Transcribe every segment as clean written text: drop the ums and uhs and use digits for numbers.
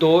2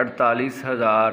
48,000۔